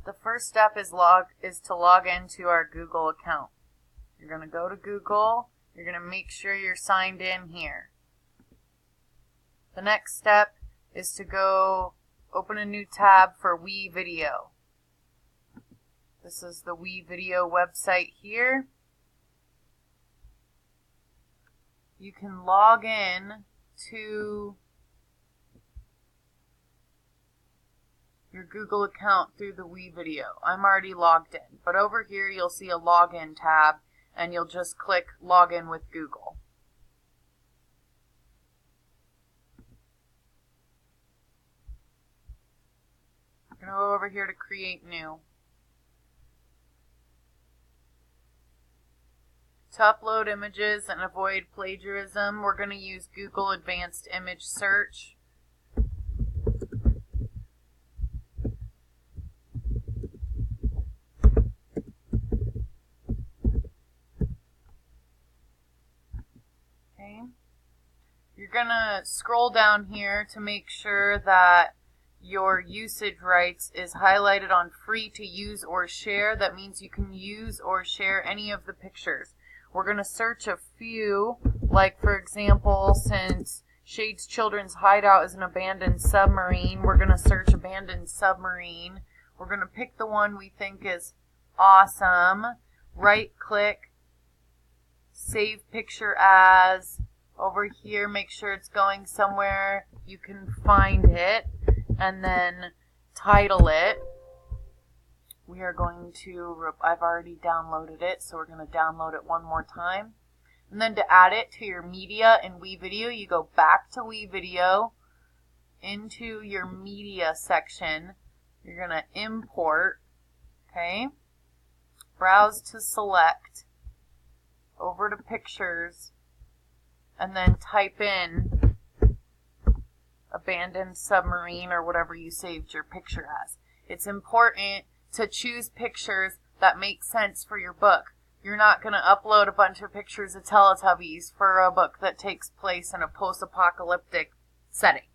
The first step is to log into our Google account. You're going to go to Google. You're going to make sure you're signed in here. The next step is to go open a new tab for WeVideo. This is the WeVideo website here. You can log in to your Google account through the WeVideo. I'm already logged in, but over here you'll see a login tab and you'll just click login with Google. I'm going to go over here to create new. To upload images and avoid plagiarism, we're going to use Google Advanced Image Search. Okay. You're going to scroll down here to make sure that your usage rights is highlighted on free to use or share. That means you can use or share any of the pictures. We're going to search a few, like for example, since Shade's Children's Hideout is an abandoned submarine, we're going to search abandoned submarine. We're going to pick the one we think is awesome. Right click, save picture as. Over here, make sure it's going somewhere you can find it, and then title it. We are going to, I've already downloaded it, so we're going to download it one more time. And then to add it to your media in WeVideo, you go back to WeVideo, into your media section. You're going to import, okay? Browse to select, over to pictures, and then type in abandoned submarine or whatever you saved your picture as. It's important to choose pictures that make sense for your book. You're not going to upload a bunch of pictures of Teletubbies for a book that takes place in a post-apocalyptic setting.